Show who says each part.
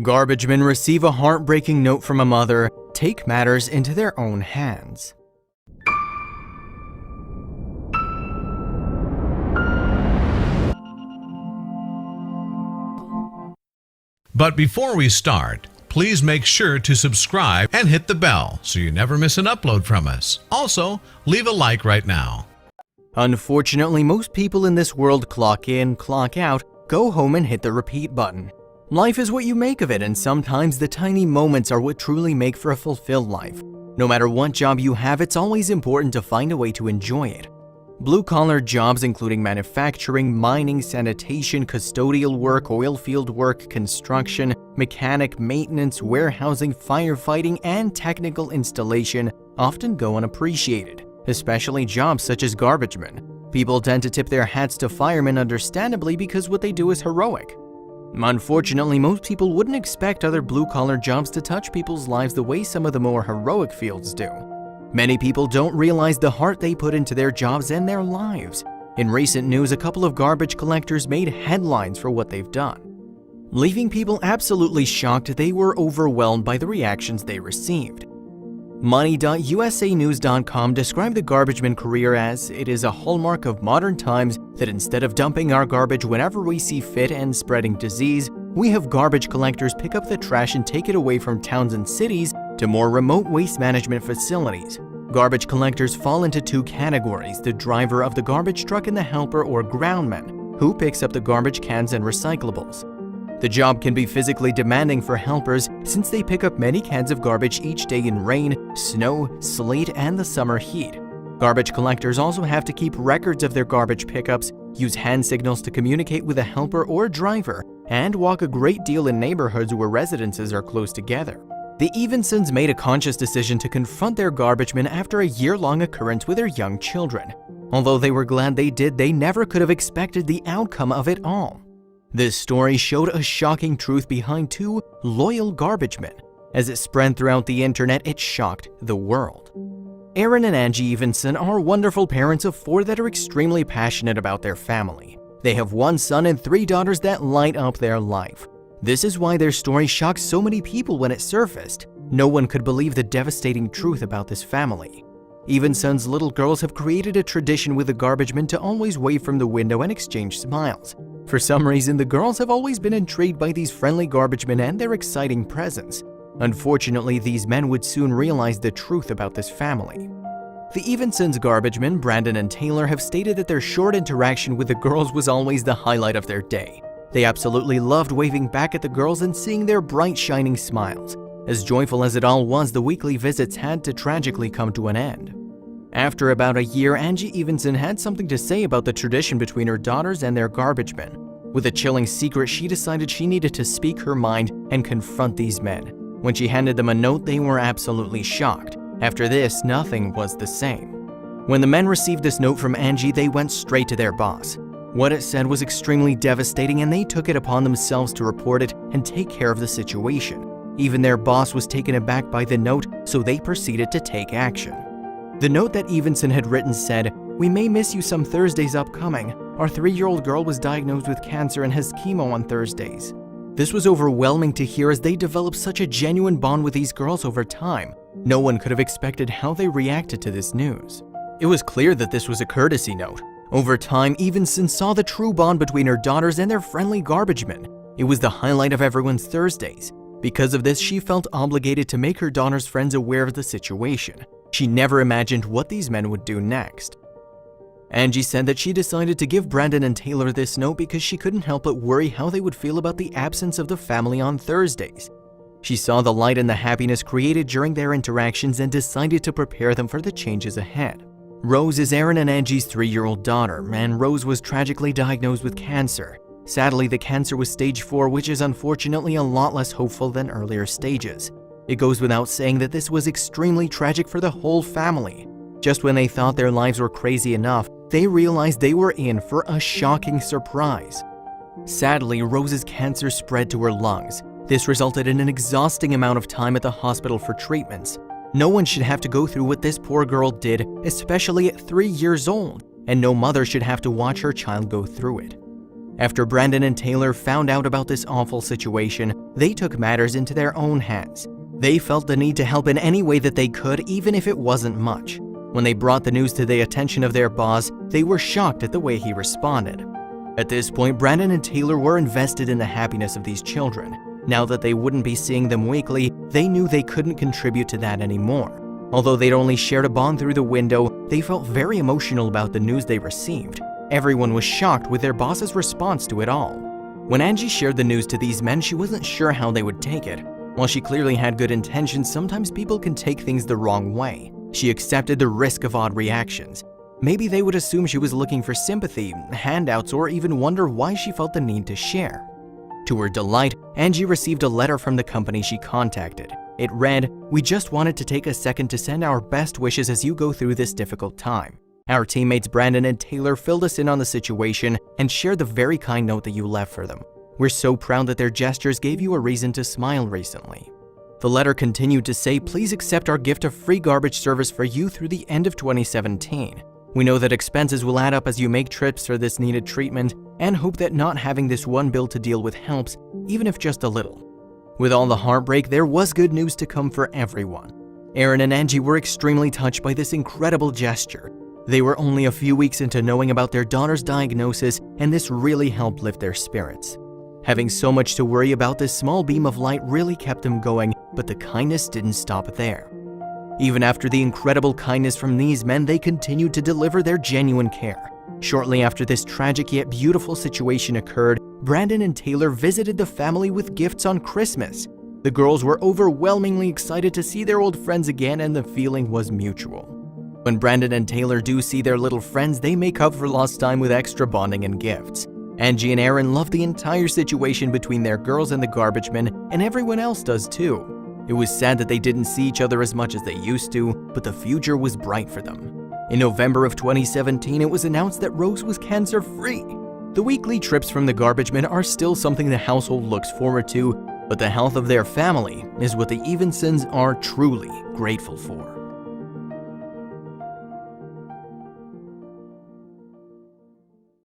Speaker 1: Garbage men receive a heartbreaking note from a mother, take matters into their own hands.
Speaker 2: But before we start, please make sure to subscribe and hit the bell so you never miss an upload from us. Also, leave a like right now.
Speaker 1: Unfortunately, most people in this world clock in, clock out, go home and hit the repeat button. Life is what you make of it, and sometimes the tiny moments are what truly make for a fulfilled life. No matter what job you have, it's always important to find a way to enjoy it. Blue-collar jobs including manufacturing, mining, sanitation, custodial work, oil field work, construction, mechanic, maintenance, warehousing, firefighting, and technical installation often go unappreciated, especially jobs such as garbage men. People tend to tip their hats to firemen understandably because what they do is heroic. Unfortunately, most people wouldn't expect other blue-collar jobs to touch people's lives the way some of the more heroic fields do. Many people don't realize the heart they put into their jobs and their lives. In recent news, a couple of garbage collectors made headlines for what they've done, leaving people absolutely shocked. They were overwhelmed by the reactions they received. Money.usanews.com described the garbage man career as, "It is a hallmark of modern times that instead of dumping our garbage whenever we see fit and spreading disease, we have garbage collectors pick up the trash and take it away from towns and cities to more remote waste management facilities." Garbage collectors fall into two categories: the driver of the garbage truck and the helper or groundman, who picks up the garbage cans and recyclables. The job can be physically demanding for helpers since they pick up many cans of garbage each day in rain, snow, sleet, and the summer heat. Garbage collectors also have to keep records of their garbage pickups, use hand signals to communicate with a helper or driver, and walk a great deal in neighborhoods where residences are close together. The Evensons made a conscious decision to confront their garbage men after a year-long occurrence with their young children. Although they were glad they did, they never could have expected the outcome of it all. This story showed a shocking truth behind two loyal garbage men. As it spread throughout the internet, it shocked the world. Aaron and Angie Evenson are wonderful parents of four that are extremely passionate about their family. They have one son and three daughters that light up their life. This is why their story shocked so many people when it surfaced. No one could believe the devastating truth about this family. Evenson's little girls have created a tradition with the garbage men to always wave from the window and exchange smiles. For some reason, the girls have always been intrigued by these friendly garbage men and their exciting presence. Unfortunately, these men would soon realize the truth about this family. The Evensons' garbage men, Brandon and Taylor, have stated that their short interaction with the girls was always the highlight of their day. They absolutely loved waving back at the girls and seeing their bright, shining smiles. As joyful as it all was, the weekly visits had to tragically come to an end. After about a year, Angie Evenson had something to say about the tradition between her daughters and their garbage men. With a chilling secret, she decided she needed to speak her mind and confront these men. When she handed them a note, they were absolutely shocked. After this, nothing was the same. When the men received this note from Angie, they went straight to their boss. What it said was extremely devastating, and they took it upon themselves to report it and take care of the situation. Even their boss was taken aback by the note, so they proceeded to take action. The note that Evenson had written said, "We may miss you some Thursdays upcoming. Our 3-year-old girl was diagnosed with cancer and has chemo on Thursdays." This was overwhelming to hear as they developed such a genuine bond with these girls over time. No one could have expected how they reacted to this news. It was clear that this was a courtesy note. Over time, Evenson saw the true bond between her daughters and their friendly garbage men. It was the highlight of everyone's Thursdays. Because of this, she felt obligated to make her daughter's friends aware of the situation. She never imagined what these men would do next. Angie said that she decided to give Brandon and Taylor this note because she couldn't help but worry how they would feel about the absence of the family on Thursdays. She saw the light and the happiness created during their interactions and decided to prepare them for the changes ahead. Rose is Aaron and Angie's 3-year-old daughter, and Rose was tragically diagnosed with cancer. Sadly, the cancer was stage 4, which is unfortunately a lot less hopeful than earlier stages. It goes without saying that this was extremely tragic for the whole family. Just when they thought their lives were crazy enough, they realized they were in for a shocking surprise. Sadly, Rose's cancer spread to her lungs. This resulted in an exhausting amount of time at the hospital for treatments. No one should have to go through what this poor girl did, especially at 3 years old, and no mother should have to watch her child go through it. After Brandon and Taylor found out about this awful situation, they took matters into their own hands. They felt the need to help in any way that they could, even if it wasn't much. When they brought the news to the attention of their boss, they were shocked at the way he responded. At this point, Brandon and Taylor were invested in the happiness of these children. Now that they wouldn't be seeing them weekly, they knew they couldn't contribute to that anymore. Although they'd only shared a bond through the window, they felt very emotional about the news they received. Everyone was shocked with their boss's response to it all. When Angie shared the news to these men, she wasn't sure how they would take it. While she clearly had good intentions, sometimes people can take things the wrong way. She accepted the risk of odd reactions. Maybe they would assume she was looking for sympathy, handouts, or even wonder why she felt the need to share. To her delight, Angie received a letter from the company she contacted. It read, "We just wanted to take a second to send our best wishes as you go through this difficult time. Our teammates Brandon and Taylor filled us in on the situation and shared the very kind note that you left for them. We're so proud that their gestures gave you a reason to smile recently." The letter continued to say, "Please accept our gift of free garbage service for you through the end of 2017. We know that expenses will add up as you make trips for this needed treatment and hope that not having this one bill to deal with helps, even if just a little." With all the heartbreak, there was good news to come for everyone. Aaron and Angie were extremely touched by this incredible gesture. They were only a few weeks into knowing about their daughter's diagnosis, and this really helped lift their spirits. Having so much to worry about, this small beam of light really kept them going, but the kindness didn't stop there. Even after the incredible kindness from these men, they continued to deliver their genuine care. Shortly after this tragic yet beautiful situation occurred, Brandon and Taylor visited the family with gifts on Christmas. The girls were overwhelmingly excited to see their old friends again, and the feeling was mutual. When Brandon and Taylor do see their little friends, they make up for lost time with extra bonding and gifts. Angie and Aaron love the entire situation between their girls and the garbage men, and everyone else does too. It was sad that they didn't see each other as much as they used to, but the future was bright for them. In November of 2017, it was announced that Rose was cancer-free. The weekly trips from the garbage men are still something the household looks forward to, but the health of their family is what the Evensons are truly grateful for.